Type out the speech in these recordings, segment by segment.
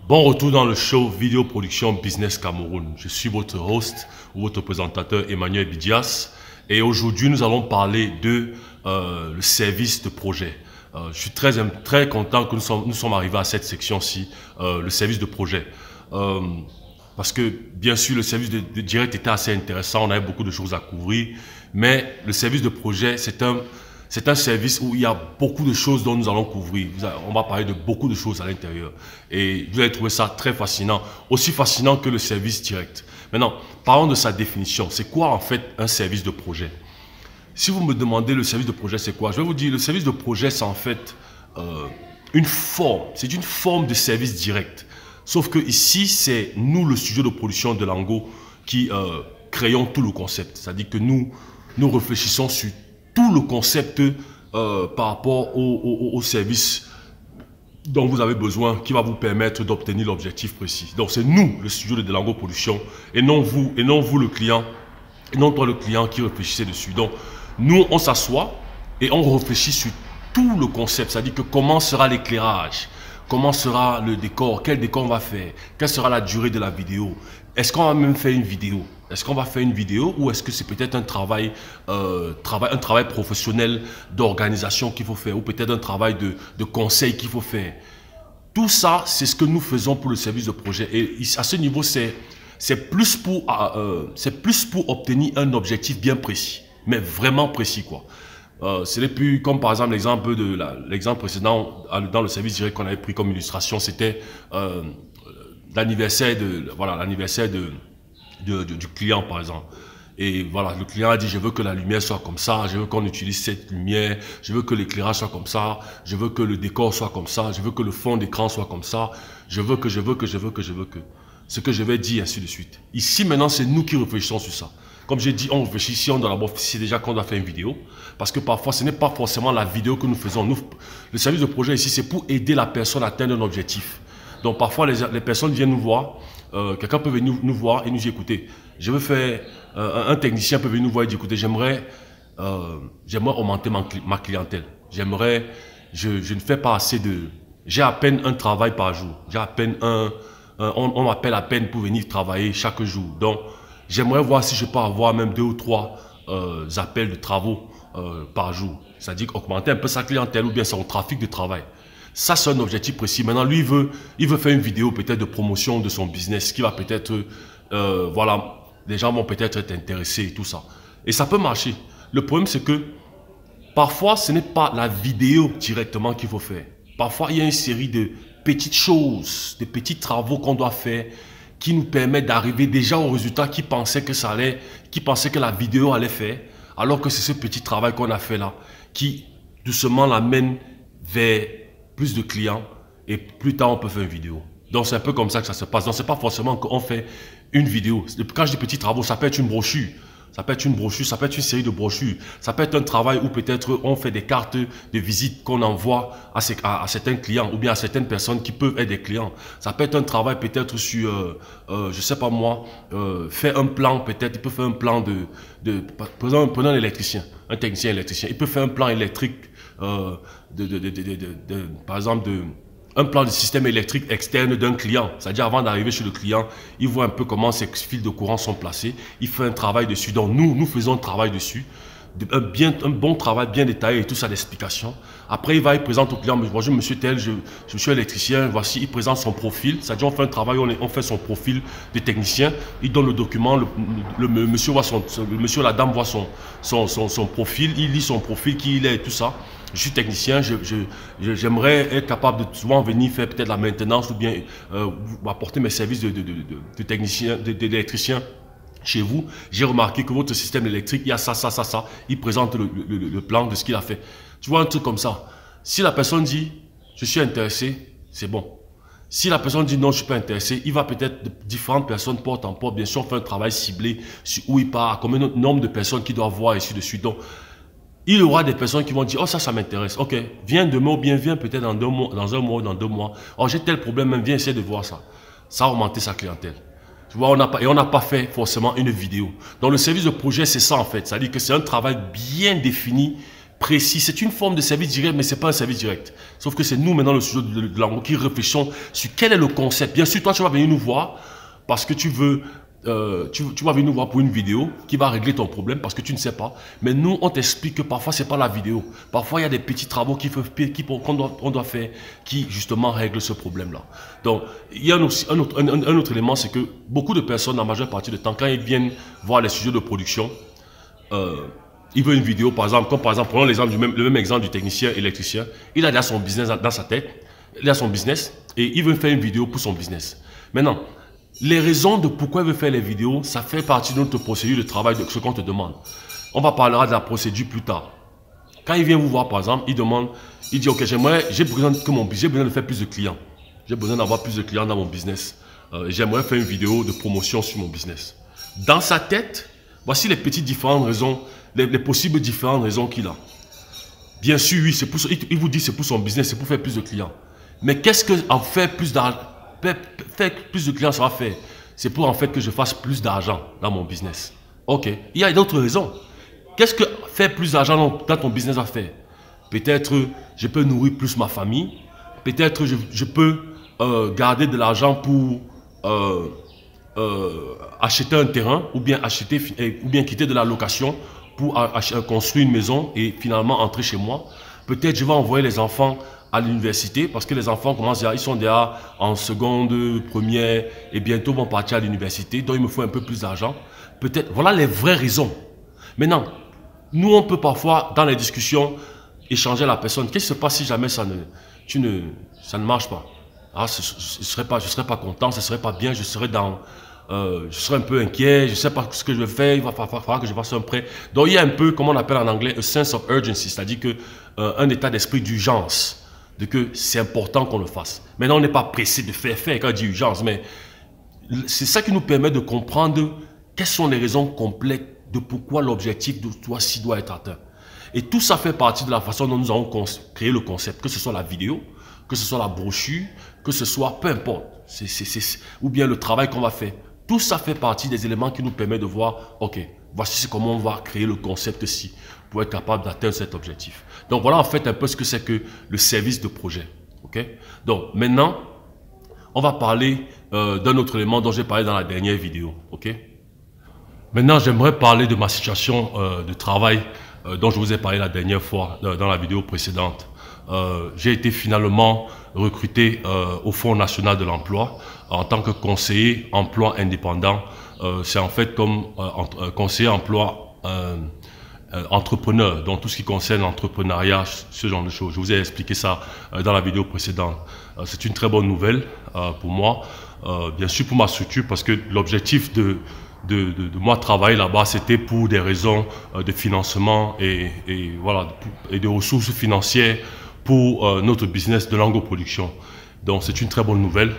Bon retour dans le show Vidéo Production Business Cameroun. Je suis votre host ou votre présentateur Emmanuel Bidias et aujourd'hui nous allons parler de le service de projet. Je suis très content que nous sommes arrivés à cette section-ci, le service de projet. Parce que bien sûr le service de direct était assez intéressant, on avait beaucoup de choses à couvrir, mais le service de projet c'est un service où il y a beaucoup de choses dont nous allons couvrir. On va parler de beaucoup de choses à l'intérieur. Et vous allez trouver ça très fascinant. Aussi fascinant que le service direct. Maintenant, parlons de sa définition. C'est quoi en fait un service de projet? Si vous me demandez le service de projet c'est quoi? Je vais vous dire, le service de projet c'est en fait une forme. C'est une forme de service direct. Sauf que ici, c'est nous, le studio de production de Lango, qui créons tout le concept. C'est-à-dire que nous réfléchissons sur tout le concept par rapport au service dont vous avez besoin, qui va vous permettre d'obtenir l'objectif précis. Donc c'est nous, le studio de Lango Production, et non vous le client, et non toi le client qui réfléchissez dessus. Donc nous, on s'assoit et on réfléchit sur tout le concept, c'est-à-dire que comment sera l'éclairage, comment sera le décor, quel décor on va faire, quelle sera la durée de la vidéo, est-ce qu'on va même faire une vidéo? Est-ce qu'on va faire une vidéo ou est-ce que c'est peut-être un travail professionnel d'organisation qu'il faut faire ou peut-être un travail de conseil qu'il faut faire? Tout ça, c'est ce que nous faisons pour le service de projet. Et à ce niveau, c'est plus pour obtenir un objectif bien précis, mais vraiment précis quoi. Ce n'est plus comme par exemple l'exemple précédent dans le service direct qu'on avait pris comme illustration, c'était l'anniversaire du client par exemple. Et voilà, le client a dit je veux que la lumière soit comme ça, je veux qu'on utilise cette lumière, je veux que l'éclairage soit comme ça, je veux que le décor soit comme ça, je veux que le fond d'écran soit comme ça, je veux que. Ce que je vais dire, ainsi de suite. Ici maintenant, c'est nous qui réfléchissons sur ça. Comme j'ai dit, on réfléchit si on doit d'abord, c'est déjà qu'on doit faire une vidéo. Parce que parfois, ce n'est pas forcément la vidéo que nous faisons. Le service de projet ici, c'est pour aider la personne à atteindre un objectif. Donc parfois, les personnes viennent nous voir. Quelqu'un peut venir nous voir et nous dire, écoutez, je veux faire, un technicien peut venir nous voir et dire, écoutez, j'aimerais augmenter ma clientèle. Je ne fais pas assez j'ai à peine un travail par jour. J'ai à peine on m'appelle à peine pour venir travailler chaque jour. Donc, j'aimerais voir si je peux avoir même 2 ou 3 appels de travaux par jour. C'est-à-dire augmenter un peu sa clientèle ou bien son trafic de travail. Ça, c'est un objectif précis. Maintenant, lui, il veut faire une vidéo peut-être de promotion de son business qui va peut-être, voilà, les gens vont peut-être être intéressés et tout ça. Et ça peut marcher. Le problème, c'est que parfois, ce n'est pas la vidéo directement qu'il faut faire. Parfois, il y a une série de petites choses, de petits travaux qu'on doit faire qui nous permettent d'arriver déjà au résultat qui pensait que la vidéo allait faire, alors que c'est ce petit travail qu'on a fait là qui doucement l'amène vers plus de clients et plus tard on peut faire une vidéo. Donc c'est un peu comme ça que ça se passe. Donc c'est pas forcément qu'on fait une vidéo. Quand je dis petits travaux, ça peut être une brochure. Ça peut être une brochure, ça peut être une série de brochures. Ça peut être un travail où peut-être on fait des cartes de visite qu'on envoie à certains clients ou bien à certaines personnes qui peuvent être des clients. Ça peut être un travail peut-être sur, je sais pas moi, faire un plan peut-être. Il peut faire un plan prenons un électricien, un technicien électricien. Il peut faire un plan électrique, par exemple un plan de système électrique externe d'un client. C'est-à-dire avant d'arriver chez le client, il voit un peu comment ses fils de courant sont placés. Il fait un travail dessus. Donc nous faisons un travail dessus. Un bon travail bien détaillé et tout ça d'explication. Après, il présente au client, bonjour monsieur tel, je suis électricien, voici, il présente son profil. C'est-à-dire on fait un travail, on fait son profil de technicien. Il donne le document, le monsieur la dame voit son profil, il lit son profil, qui il est et tout ça. Je suis technicien, j'aimerais être capable de souvent venir faire peut-être la maintenance ou bien apporter mes services de technicien, d'électricien chez vous. J'ai remarqué que votre système électrique, il y a ça. Il présente le plan de ce qu'il a fait. Tu vois un truc comme ça. Si la personne dit, je suis intéressé, c'est bon. Si la personne dit non, je ne suis pas intéressé, il va peut-être différentes personnes porte en porte. Bien sûr, on fait un travail ciblé sur où il part, combien de nombre de personnes qu'il doit voir et ainsi de suite. Donc, il y aura des personnes qui vont dire, oh ça m'intéresse, ok, viens demain ou bien viens peut-être dans 2 mois, dans 1 mois ou dans 2 mois. Oh j'ai tel problème, viens essayer de voir ça. Ça a augmenté sa clientèle. Tu vois, on n'a pas fait forcément une vidéo. Donc le service de projet, c'est ça en fait. C'est-à-dire que c'est un travail bien défini précis. C'est une forme de service direct, mais c'est pas un service direct. Sauf que c'est nous, maintenant, le studio de Lango, qui réfléchissons sur quel est le concept. Bien sûr, toi, tu vas venir nous voir parce que tu veux... tu vas venir nous voir pour une vidéo qui va régler ton problème parce que tu ne sais pas. Mais nous, on t'explique que parfois, c'est pas la vidéo. Parfois, il y a des petits travaux qu'on doit faire qui, justement, règlent ce problème-là. Donc, il y a un autre élément, c'est que beaucoup de personnes, la majeure partie du temps, quand ils viennent voir les studios de production, il veut une vidéo, par exemple, comme par exemple, prenons le même exemple du technicien électricien. Il a déjà son business dans sa tête, il a son business et il veut faire une vidéo pour son business. Maintenant, les raisons de pourquoi il veut faire les vidéos, ça fait partie de notre procédure de travail, de ce qu'on te demande. On va parler de la procédure plus tard. Quand il vient vous voir, par exemple, il dit, ok, j'ai besoin de faire plus de clients. J'ai besoin d'avoir plus de clients dans mon business. J'aimerais faire une vidéo de promotion sur mon business. Dans sa tête, voici les petites différentes raisons, les possibles différentes raisons qu'il a. Bien sûr, oui, il vous dit c'est pour son business, c'est pour faire plus de clients. Mais qu'est-ce que en faire plus de clients, ça va faire? C'est pour en fait que je fasse plus d'argent dans mon business. Ok, il y a d'autres raisons. Qu'est-ce que faire plus d'argent dans ton business va faire? Peut-être je peux nourrir plus ma famille. Peut-être je peux garder de l'argent pour acheter un terrain ou bien quitter de la location pour construire une maison et finalement entrer chez moi. Peut-être je vais envoyer les enfants à l'université parce que les enfants ils sont déjà en seconde, première et bientôt vont partir à l'université. Donc il me faut un peu plus d'argent. Peut-être, voilà les vraies raisons. Maintenant, nous on peut parfois dans les discussions échanger à la personne. Qu'est-ce qui se passe si jamais ça ne marche pas? Ah, je serais pas content, ce serait pas bien, je serais un peu inquiet, je ne sais pas ce que je vais faire, il va falloir que je fasse un prêt. Donc il y a un peu, comme on appelle en anglais, a sense of urgency, c'est-à-dire que un état d'esprit d'urgence, de que c'est important qu'on le fasse. Maintenant, on n'est pas pressé de faire quand on dit urgence, mais c'est ça qui nous permet de comprendre quelles sont les raisons complètes de pourquoi l'objectif de toi-ci doit être atteint. Et tout ça fait partie de la façon dont nous avons créé le concept, que ce soit la vidéo, que ce soit la brochure, que ce soit, peu importe, ou bien le travail qu'on va faire. Tout ça fait partie des éléments qui nous permettent de voir, ok, voici comment on va créer le concept-ci pour être capable d'atteindre cet objectif. Donc voilà en fait un peu ce que c'est que le service de projet. Ok. Donc maintenant, on va parler d'un autre élément dont j'ai parlé dans la dernière vidéo. Ok. Maintenant, j'aimerais parler de ma situation de travail dont je vous ai parlé la dernière fois dans la vidéo précédente. J'ai été finalement recruté au Fonds national de l'emploi en tant que conseiller emploi indépendant. C'est en fait comme conseiller emploi entrepreneur, donc tout ce qui concerne l'entrepreneuriat, ce genre de choses. Je vous ai expliqué ça dans la vidéo précédente. C'est une très bonne nouvelle pour moi, bien sûr pour ma structure, parce que l'objectif de moi travailler là-bas, c'était pour des raisons de financement et voilà, et de ressources financières pour notre business de Lango Production. Donc c'est une très bonne nouvelle.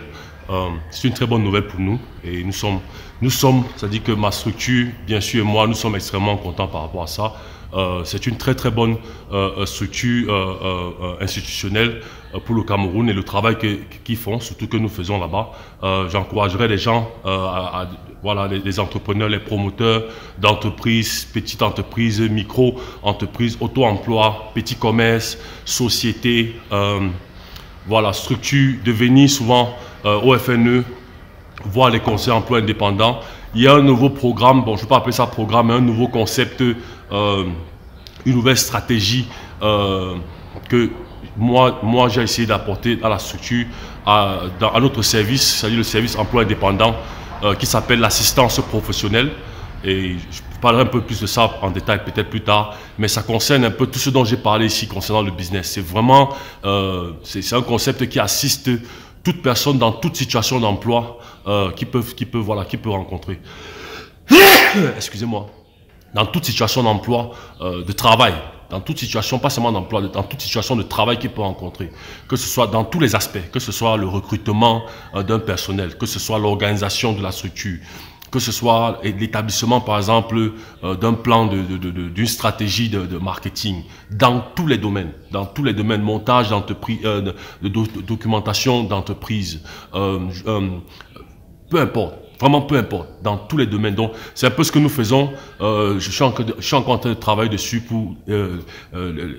C'est une très bonne nouvelle pour nous et nous sommes, c'est-à-dire que ma structure, bien sûr, et moi, nous sommes extrêmement contents par rapport à ça. C'est une très très bonne structure institutionnelle pour le Cameroun et le travail qu'ils font, surtout que nous faisons là-bas. J'encouragerais les gens, voilà, les entrepreneurs, les promoteurs d'entreprises, petites entreprises, micro-entreprises, auto-emploi, petits commerces, sociétés, voilà, structures, de venir souvent au FNE, voir les conseils emploi indépendants. Il y a un nouveau programme, bon je ne vais pas appeler ça programme, mais un nouveau concept, une nouvelle stratégie que moi j'ai essayé d'apporter à la structure, à notre service, c'est-à-dire le service emploi indépendant qui s'appelle l'assistance professionnelle. Et je parlerai un peu plus de ça en détail peut-être plus tard, mais ça concerne un peu tout ce dont j'ai parlé ici concernant le business. C'est vraiment, c'est un concept qui assiste toute personne dans toute situation d'emploi qui peut rencontrer. Excusez-moi. Dans toute situation d'emploi, de travail, dans toute situation, pas seulement d'emploi, dans toute situation de travail qu'il peut rencontrer, que ce soit dans tous les aspects, que ce soit le recrutement d'un personnel, que ce soit l'organisation de la structure, que ce soit l'établissement, par exemple, d'un plan, d'une stratégie de marketing, dans tous les domaines, montage d'entreprise, de documentation d'entreprise, peu importe. Vraiment, peu importe, dans tous les domaines. Donc, c'est un peu ce que nous faisons. Je suis encore en train de travailler dessus pour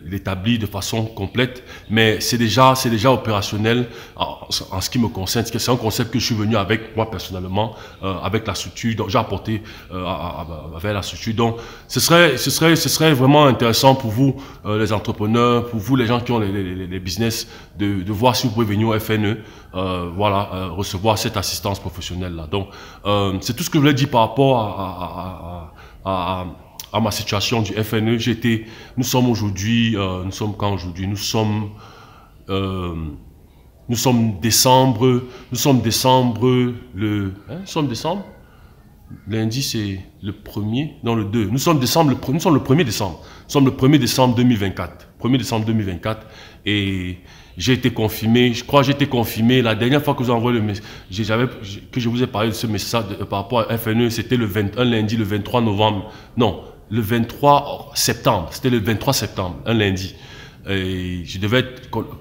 l'établir de façon complète. Mais c'est déjà opérationnel en ce qui me concerne. C'est un concept que je suis venu avec, moi personnellement, avec la structure. Donc, j'ai apporté avec la structure. Donc, ce serait vraiment intéressant pour vous, les entrepreneurs, pour vous, les gens qui ont les business, de voir si vous pouvez venir au FNE, recevoir cette assistance professionnelle là. Donc, c'est tout ce que je voulais dire par rapport à ma situation du FNE. Nous sommes aujourd'hui, nous sommes quand aujourd'hui? Nous sommes décembre, nous sommes décembre. Lundi, c'est le 1er, non le 2. Nous sommes le 1er décembre. Nous sommes le 1er décembre 2024. 1er décembre 2024. Et j'ai été confirmé, je crois que j'ai été confirmé. La dernière fois que vous envoyé le message, que je vous ai parlé de ce message par rapport à FNE, c'était un lundi, le 23 novembre. Non, le 23 septembre. C'était le 23 septembre, un lundi. Et je devais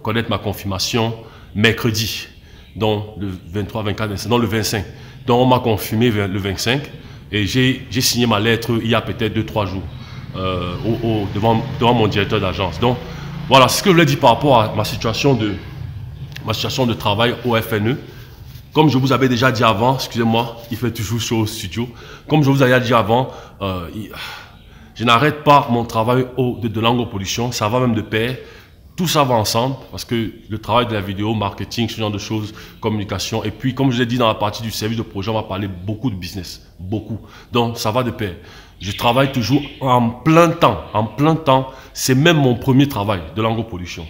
connaître ma confirmation mercredi. Donc, le 23, 24, non, le 25. Donc, on m'a confirmé le 25 et j'ai signé ma lettre il y a peut-être 2-3 jours devant mon directeur d'agence. Donc, voilà ce que je voulais dire par rapport à ma situation de travail au FNE. Comme je vous avais déjà dit avant, excusez-moi, il fait toujours chaud au studio. Comme je vous avais dit avant, je n'arrête pas mon travail de langue pollution, ça va même de pair. Tout ça va ensemble parce que le travail de la vidéo, marketing, ce genre de choses, communication. Et puis, comme je l'ai dit dans la partie du service de projet, on va parler beaucoup de business. Beaucoup. Donc, ça va de pair. Je travaille toujours en plein temps. En plein temps. C'est même mon premier travail de langue pollution.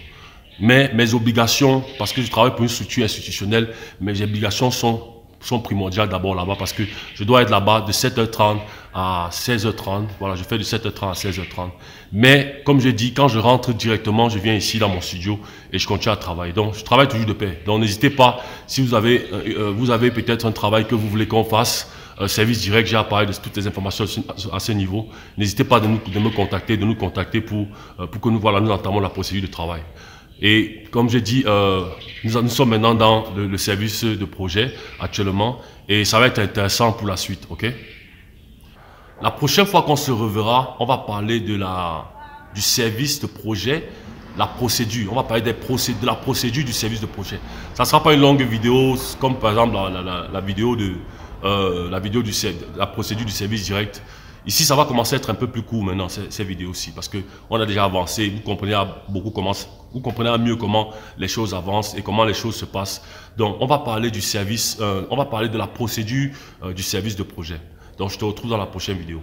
Mais mes obligations, parce que je travaille pour une structure institutionnelle, mes obligations sont primordiales d'abord là-bas parce que je dois être là-bas de 7h30 à 16h30. Voilà, je fais de 7h30 à 16h30. Mais comme je dis, quand je rentre directement, je viens ici dans mon studio et je continue à travailler. Donc, je travaille toujours de pair. Donc, n'hésitez pas, si vous avez peut-être un travail que vous voulez qu'on fasse, service direct, j'ai appareil de toutes les informations à ce niveau. N'hésitez pas de nous contacter pour que nous entamons la procédure de travail. Et comme j'ai dit, nous sommes maintenant dans le service de projet actuellement et ça va être intéressant pour la suite, ok? La prochaine fois qu'on se reverra, on va parler du service de projet, la procédure. On va parler de la procédure du service de projet. Ça ne sera pas une longue vidéo comme par exemple la vidéo de la procédure du service direct. Ici, ça va commencer à être un peu plus court maintenant, ces vidéos-ci, parce que on a déjà avancé, vous comprenez mieux comment les choses avancent et comment les choses se passent. Donc, on va parler du service, on va parler de la procédure du service de projet. Donc, je te retrouve dans la prochaine vidéo.